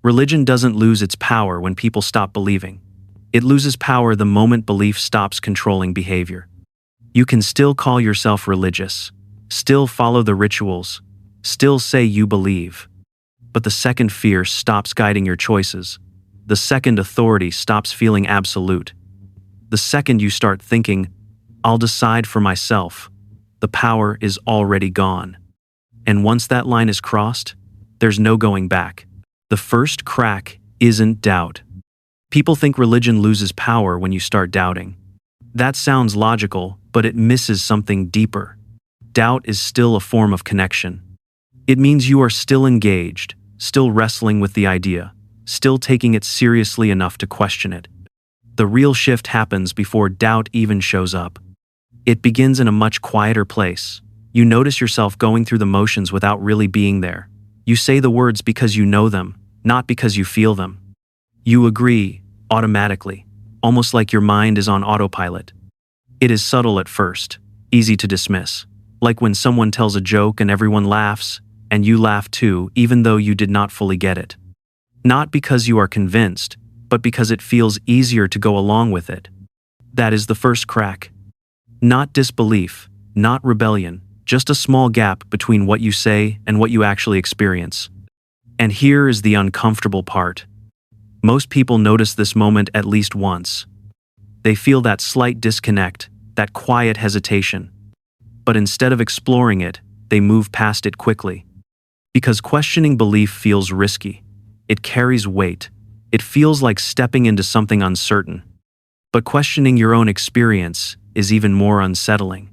Religion doesn't lose its power when people stop believing. It loses power the moment belief stops controlling behavior. You can still call yourself religious, still follow the rituals, still say you believe. But the second fear stops guiding your choices, the second authority stops feeling absolute, the second you start thinking, "I'll decide for myself," the power is already gone. And once that line is crossed, there's no going back. The first crack isn't doubt. People think religion loses power when you start doubting. That sounds logical, but it misses something deeper. Doubt is still a form of connection. It means you are still engaged, still wrestling with the idea, still taking it seriously enough to question it. The real shift happens before doubt even shows up. It begins in a much quieter place. You notice yourself going through the motions without really being there. You say the words because you know them, not because you feel them. You agree, automatically, almost like your mind is on autopilot. It is subtle at first, easy to dismiss, like when someone tells a joke and everyone laughs, and you laugh too, even though you did not fully get it. Not because you are convinced, but because it feels easier to go along with it. That is the first crack. Not disbelief, not rebellion, just a small gap between what you say and what you actually experience. And here is the uncomfortable part. Most people notice this moment at least once. They feel that slight disconnect, that quiet hesitation. But instead of exploring it, they move past it quickly. Because questioning belief feels risky. It carries weight. It feels like stepping into something uncertain. But questioning your own experience is even more unsettling.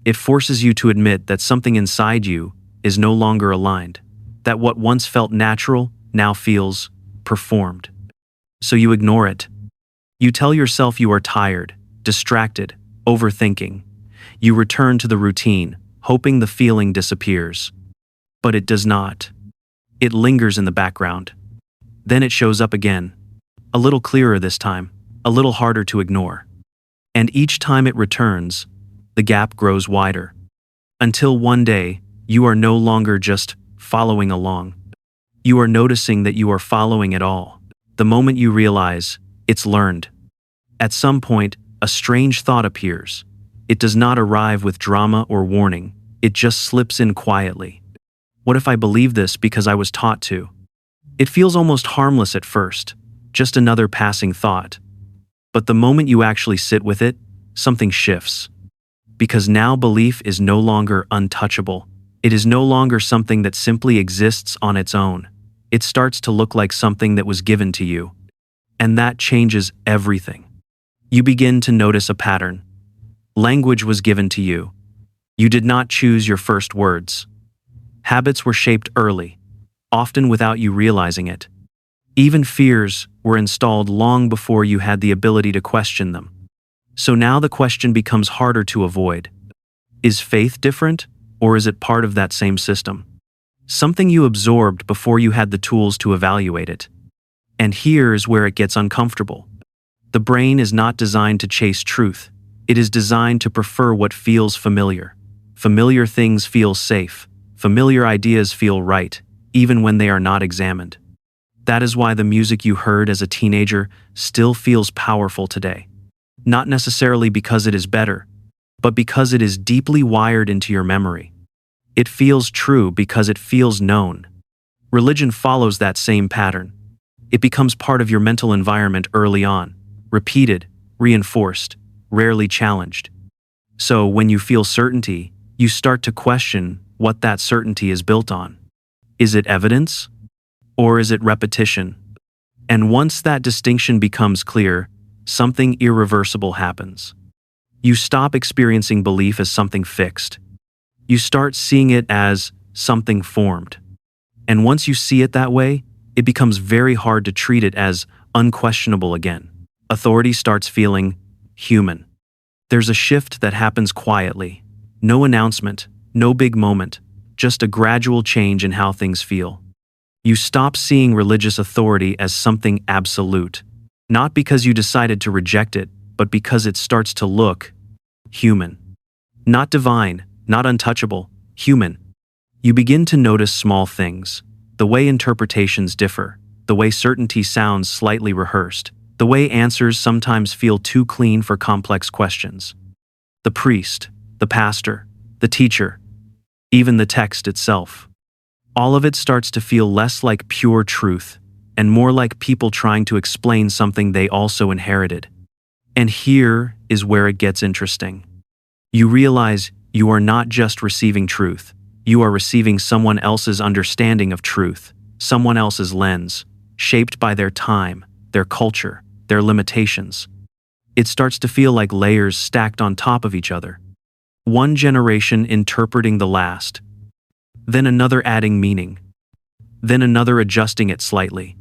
It forces you to admit that something inside you is no longer aligned, that what once felt natural now feels performed. So you ignore it. You tell yourself you are tired, distracted, overthinking. You return to the routine, hoping the feeling disappears. But it does not. It lingers in the background. Then it shows up again. A little clearer this time, a little harder to ignore. And each time it returns, the gap grows wider. Until one day, you are no longer just following along. You are noticing that you are following it all. The moment you realize, it's learned. At some point, a strange thought appears. It does not arrive with drama or warning. It just slips in quietly. What if I believe this because I was taught to? It feels almost harmless at first, just another passing thought. But the moment you actually sit with it, something shifts. Because now belief is no longer untouchable. It is no longer something that simply exists on its own. It starts to look like something that was given to you. And that changes everything. You begin to notice a pattern. Language was given to you. You did not choose your first words. Habits were shaped early, often without you realizing it. Even fears were installed long before you had the ability to question them. So now the question becomes harder to avoid. Is faith different, or is it part of that same system? Something you absorbed before you had the tools to evaluate it. And here is where it gets uncomfortable. The brain is not designed to chase truth. It is designed to prefer what feels familiar. Familiar things feel safe. Familiar ideas feel right, even when they are not examined. That is why the music you heard as a teenager still feels powerful today. Not necessarily because it is better, but because it is deeply wired into your memory. It feels true because it feels known. Religion follows that same pattern. It becomes part of your mental environment early on, repeated, reinforced, rarely challenged. So when you feel certainty, you start to question what that certainty is built on. Is it evidence? Or is it repetition? And once that distinction becomes clear, something irreversible happens. You stop experiencing belief as something fixed. You start seeing it as something formed. And once you see it that way, it becomes very hard to treat it as unquestionable again. Authority starts feeling human. There's a shift that happens quietly. No announcement, no big moment, just a gradual change in how things feel. You stop seeing religious authority as something absolute. Not because you decided to reject it, but because it starts to look human. Not divine, not untouchable, human. You begin to notice small things, the way interpretations differ, the way certainty sounds slightly rehearsed, the way answers sometimes feel too clean for complex questions. The priest, the pastor, the teacher, even the text itself. All of it starts to feel less like pure truth and more like people trying to explain something they also inherited. And here is where it gets interesting. You realize you are not just receiving truth, you are receiving someone else's understanding of truth, someone else's lens, shaped by their time, their culture, their limitations. It starts to feel like layers stacked on top of each other. One generation interpreting the last, then another adding meaning, then another adjusting it slightly.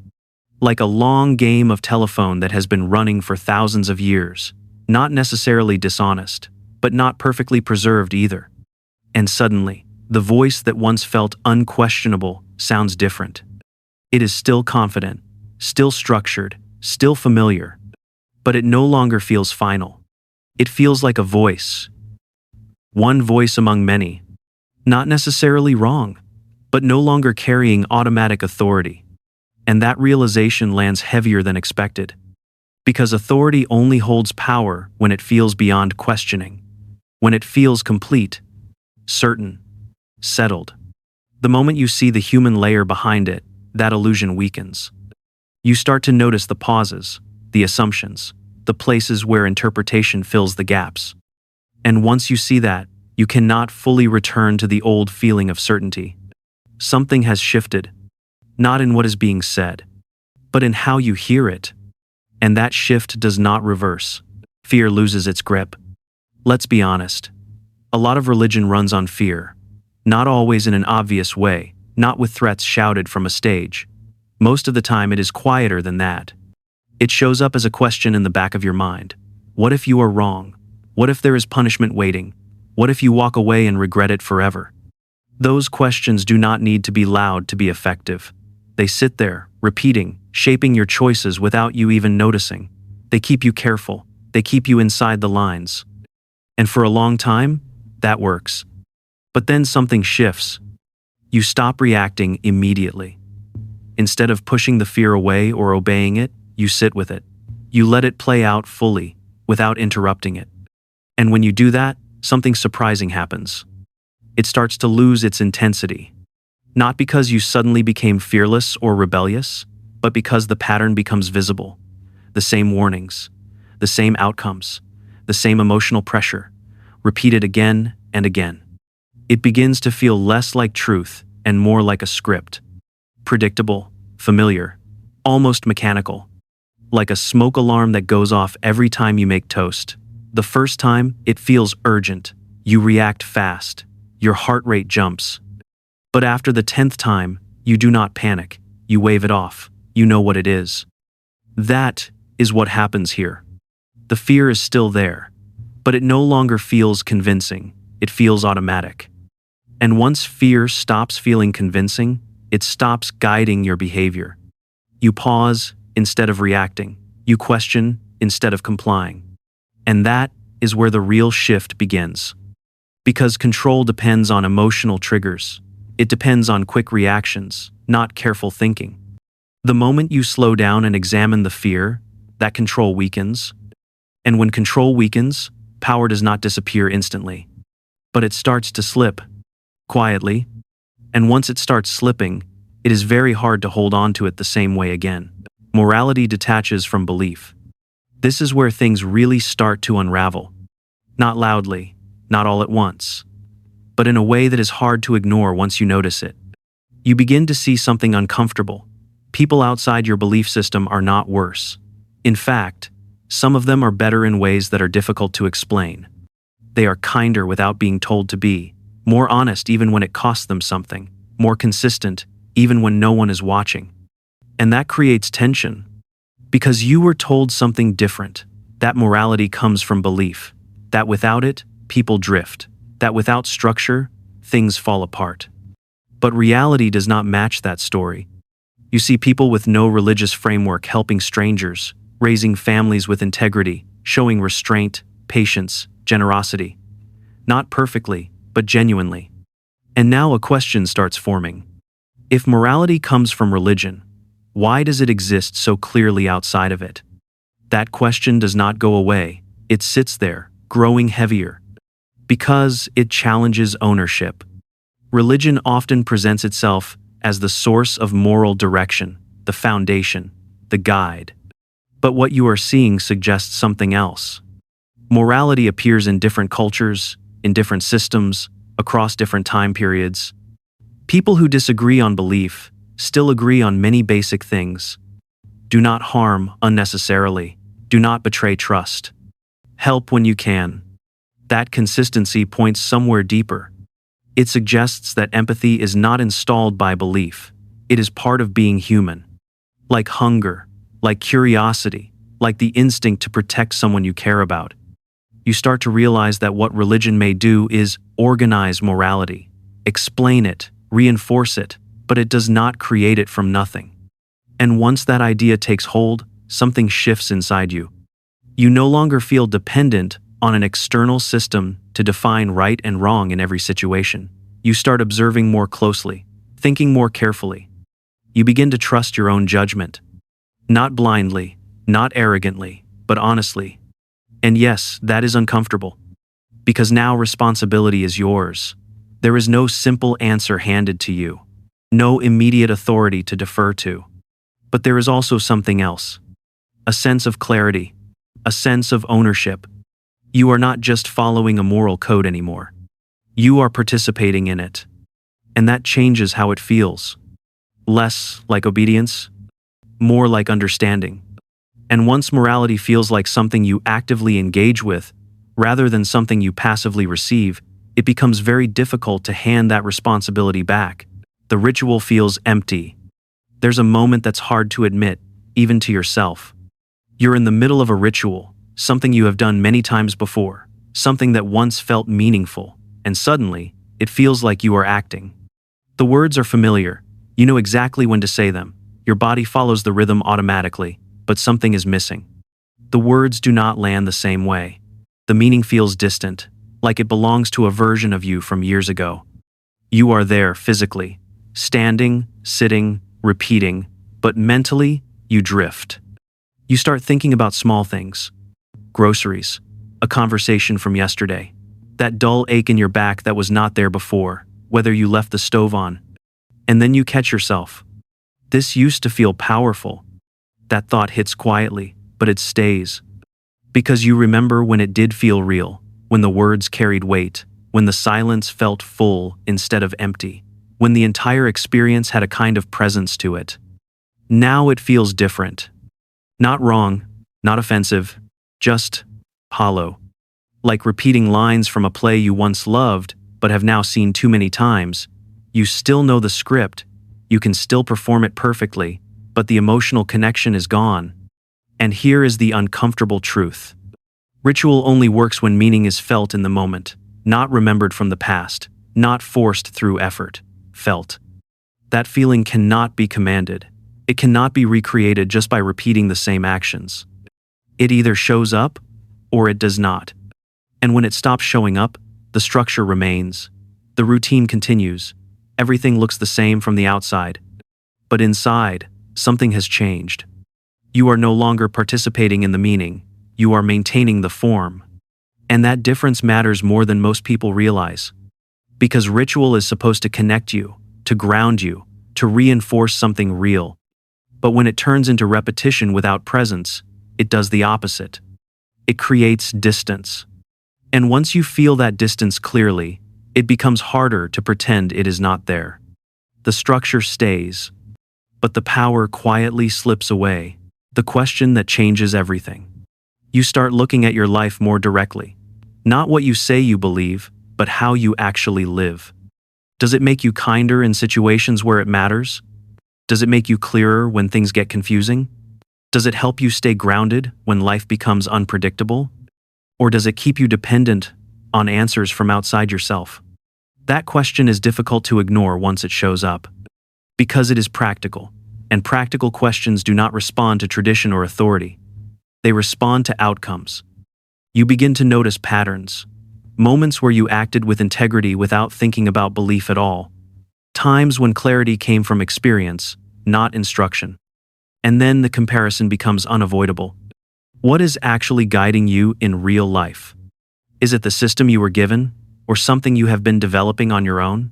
Like a long game of telephone that has been running for thousands of years, not necessarily dishonest, but not perfectly preserved either. And suddenly, the voice that once felt unquestionable sounds different. It is still confident, still structured, still familiar, but it no longer feels final. It feels like a voice. One voice among many. Not necessarily wrong, but no longer carrying automatic authority. And that realization lands heavier than expected. Because authority only holds power when it feels beyond questioning. When it feels complete, certain, settled. The moment you see the human layer behind it, that illusion weakens. You start to notice the pauses, the assumptions, the places where interpretation fills the gaps. And once you see that, you cannot fully return to the old feeling of certainty. Something has shifted, not in what is being said, but in how you hear it. And that shift does not reverse. Fear loses its grip. Let's be honest. A lot of religion runs on fear. Not always in an obvious way, not with threats shouted from a stage. Most of the time it is quieter than that. It shows up as a question in the back of your mind. What if you are wrong? What if there is punishment waiting? What if you walk away and regret it forever? Those questions do not need to be loud to be effective. They sit there, repeating, shaping your choices without you even noticing. They keep you careful. They keep you inside the lines. And for a long time, that works. But then something shifts. You stop reacting immediately. Instead of pushing the fear away or obeying it, you sit with it. You let it play out fully, without interrupting it. And when you do that, something surprising happens. It starts to lose its intensity. Not because you suddenly became fearless or rebellious, but because the pattern becomes visible. The same warnings, the same outcomes, the same emotional pressure, repeated again and again. It begins to feel less like truth and more like a script. Predictable, familiar, almost mechanical. Like a smoke alarm that goes off every time you make toast. The first time, it feels urgent. You react fast. Your heart rate jumps. But after the 10th time, you do not panic. You wave it off. You know what it is. That is what happens here. The fear is still there, but it no longer feels convincing. It feels automatic. And once fear stops feeling convincing, it stops guiding your behavior. You pause instead of reacting. You question instead of complying. And that is where the real shift begins. Because control depends on emotional triggers. It depends on quick reactions, not careful thinking. The moment you slow down and examine the fear, that control weakens. And when control weakens, power does not disappear instantly. But it starts to slip, quietly. And once it starts slipping, it is very hard to hold on to it the same way again. Morality detaches from belief. This is where things really start to unravel. Not loudly, not all at once, but in a way that is hard to ignore once you notice it. You begin to see something uncomfortable. People outside your belief system are not worse. In fact, some of them are better in ways that are difficult to explain. They are kinder without being told to be, more honest even when it costs them something, more consistent even when no one is watching. And that creates tension. Because you were told something different. That morality comes from belief. That without it, people drift. That without structure, things fall apart. But reality does not match that story. You see people with no religious framework helping strangers, raising families with integrity, showing restraint, patience, generosity. Not perfectly, but genuinely. And now a question starts forming. If morality comes from religion, Why does it exist so clearly outside of it? That question does not go away. It sits there, growing heavier. Because it challenges ownership. Religion often presents itself as the source of moral direction, the foundation, the guide. But what you are seeing suggests something else. Morality appears in different cultures, in different systems, across different time periods. People who disagree on belief still agree on many basic things. Do not harm unnecessarily. Do not betray trust. Help when you can. That consistency points somewhere deeper. It suggests that empathy is not installed by belief. It is part of being human. Like hunger, like curiosity, like the instinct to protect someone you care about. You start to realize that what religion may do is organize morality, explain it, reinforce it, but it does not create it from nothing. And once that idea takes hold, something shifts inside you. You no longer feel dependent on an external system to define right and wrong in every situation. You start observing more closely, thinking more carefully. You begin to trust your own judgment. Not blindly, not arrogantly, but honestly. And yes, that is uncomfortable. Because now responsibility is yours. There is no simple answer handed to you. No immediate authority to defer to. But there is also something else. A sense of clarity. A sense of ownership. You are not just following a moral code anymore. You are participating in it. And that changes how it feels. Less like obedience, more like understanding. And once morality feels like something you actively engage with, rather than something you passively receive, it becomes very difficult to hand that responsibility back. The ritual feels empty. There's a moment that's hard to admit, even to yourself. You're in the middle of a ritual, something you have done many times before, something that once felt meaningful, and suddenly, it feels like you are acting. The words are familiar. You know exactly when to say them. Your body follows the rhythm automatically, but something is missing. The words do not land the same way. The meaning feels distant, like it belongs to a version of you from years ago. You are there physically, standing, sitting, repeating, but mentally, you drift. You start thinking about small things. Groceries, a conversation from yesterday, that dull ache in your back that was not there before, whether you left the stove on. And then you catch yourself. This used to feel powerful. That thought hits quietly, but it stays. Because you remember when it did feel real, when the words carried weight, when the silence felt full instead of empty, when the entire experience had a kind of presence to it. Now it feels different. Not wrong, not offensive, just hollow. Like repeating lines from a play you once loved, but have now seen too many times. You still know the script, you can still perform it perfectly, but the emotional connection is gone. And here is the uncomfortable truth. Ritual only works when meaning is felt in the moment, not remembered from the past, not forced through effort, felt. That feeling cannot be commanded. It cannot be recreated just by repeating the same actions. It either shows up, or it does not. And when it stops showing up, the structure remains. The routine continues. Everything looks the same from the outside. But inside, something has changed. You are no longer participating in the meaning, you are maintaining the form. And that difference matters more than most people realize. Because ritual is supposed to connect you, to ground you, to reinforce something real. But when it turns into repetition without presence, it does the opposite. It creates distance. And once you feel that distance clearly, it becomes harder to pretend it is not there. The structure stays, but the power quietly slips away, the question that changes everything. You start looking at your life more directly. Not what you say you believe, but how you actually live. Does it make you kinder in situations where it matters? Does it make you clearer when things get confusing? Does it help you stay grounded when life becomes unpredictable? Or does it keep you dependent on answers from outside yourself? That question is difficult to ignore once it shows up. Because it is practical, and practical questions do not respond to tradition or authority. They respond to outcomes. You begin to notice patterns, moments where you acted with integrity without thinking about belief at all, times when clarity came from experience, not instruction. And then the comparison becomes unavoidable. What is actually guiding you in real life? Is it the system you were given, or something you have been developing on your own?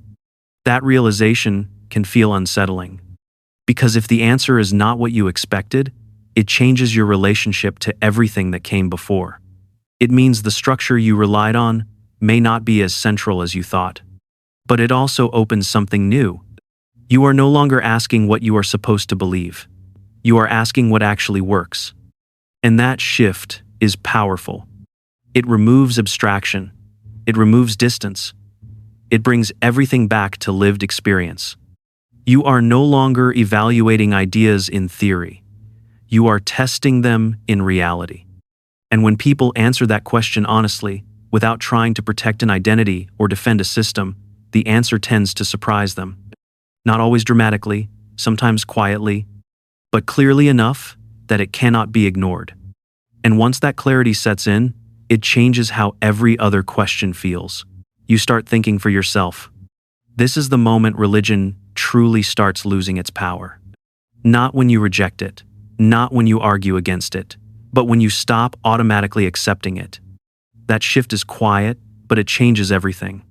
That realization can feel unsettling. Because if the answer is not what you expected, it changes your relationship to everything that came before. It means the structure you relied on may not be as central as you thought. But it also opens something new. You are no longer asking what you are supposed to believe. You are asking what actually works. And that shift is powerful. It removes abstraction. It removes distance. It brings everything back to lived experience. You are no longer evaluating ideas in theory. You are testing them in reality. And when people answer that question honestly, without trying to protect an identity or defend a system, the answer tends to surprise them. Not always dramatically, sometimes quietly, but clearly enough that it cannot be ignored. And once that clarity sets in, it changes how every other question feels. You start thinking for yourself. This is the moment religion truly starts losing its power. Not when you reject it, not when you argue against it, but when you stop automatically accepting it. That shift is quiet, but it changes everything.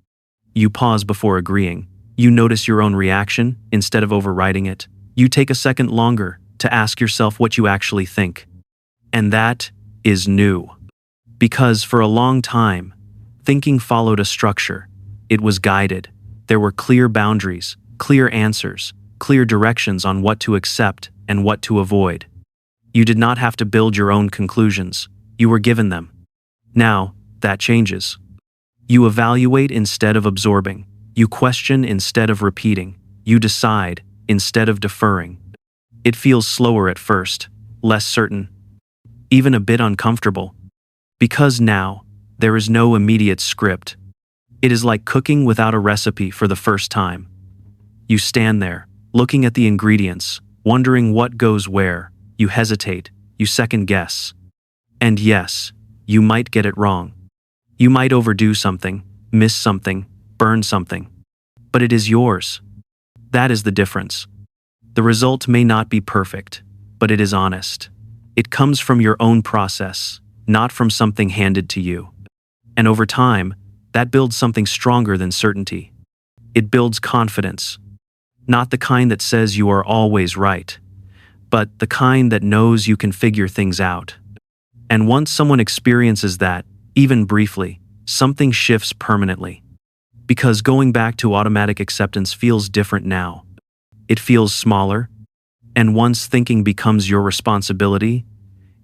You pause before agreeing. You notice your own reaction instead of overriding it. You take a second longer to ask yourself what you actually think. And that is new. Because for a long time, thinking followed a structure. It was guided. There were clear boundaries, clear answers, clear directions on what to accept and what to avoid. You did not have to build your own conclusions. You were given them. Now, that changes. You evaluate instead of absorbing. You question instead of repeating. You decide instead of deferring. It feels slower at first, less certain, even a bit uncomfortable. Because now, there is no immediate script. It is like cooking without a recipe for the first time. You stand there, looking at the ingredients, wondering what goes where. You hesitate, you second guess. And yes, you might get it wrong. You might overdo something, miss something, burn something. But it is yours. That is the difference. The result may not be perfect, but it is honest. It comes from your own process, not from something handed to you. And over time, that builds something stronger than certainty. It builds confidence. Not the kind that says you are always right, but the kind that knows you can figure things out. And once someone experiences that, even briefly, something shifts permanently. Because going back to automatic acceptance feels different now. It feels smaller. And once thinking becomes your responsibility,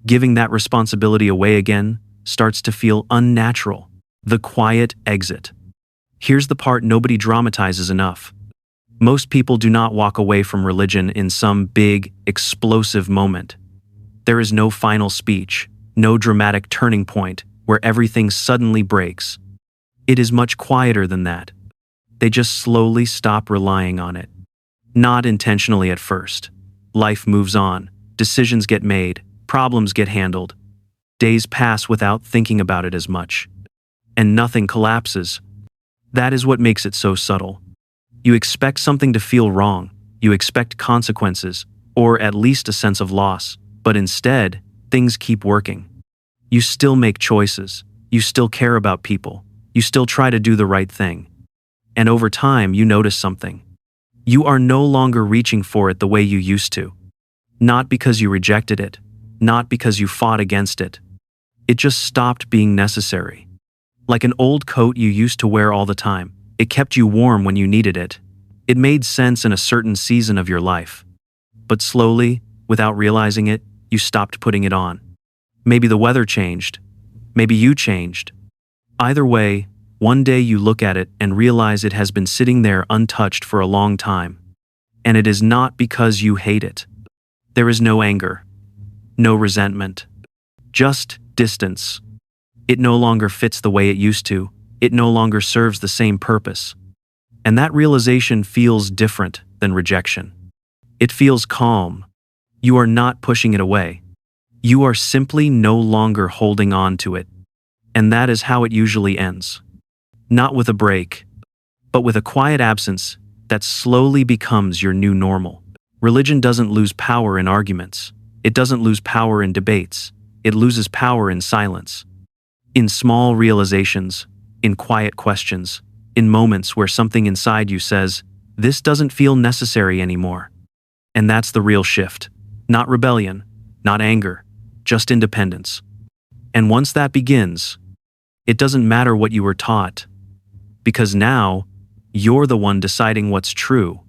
giving that responsibility away again starts to feel unnatural. The quiet exit. Here's the part nobody dramatizes enough. Most people do not walk away from religion in some big, explosive moment. There is no final speech, no dramatic turning point where everything suddenly breaks. It is much quieter than that. They just slowly stop relying on it. Not intentionally at first. Life moves on, decisions get made, problems get handled. Days pass without thinking about it as much. And nothing collapses. That is what makes it so subtle. You expect something to feel wrong, you expect consequences, or at least a sense of loss, but instead, things keep working. You still make choices, you still care about people, you still try to do the right thing. And over time, you notice something. You are no longer reaching for it the way you used to. Not because you rejected it, not because you fought against it. It just stopped being necessary. Like an old coat you used to wear all the time. It kept you warm when you needed it. It made sense in a certain season of your life. But slowly, without realizing it, you stopped putting it on. Maybe the weather changed. Maybe you changed. Either way, one day you look at it and realize it has been sitting there untouched for a long time. And it is not because you hate it. There is no anger, no resentment, just distance. It no longer fits the way it used to. It no longer serves the same purpose. And that realization feels different than rejection. It feels calm. You are not pushing it away. You are simply no longer holding on to it. And that is how it usually ends. Not with a break, but with a quiet absence that slowly becomes your new normal. Religion doesn't lose power in arguments. It doesn't lose power in debates. It loses power in silence. In small realizations, in quiet questions, in moments where something inside you says, "This doesn't feel necessary anymore." And that's the real shift. Not rebellion, not anger, just independence. And once that begins, it doesn't matter what you were taught, because now you're the one deciding what's true.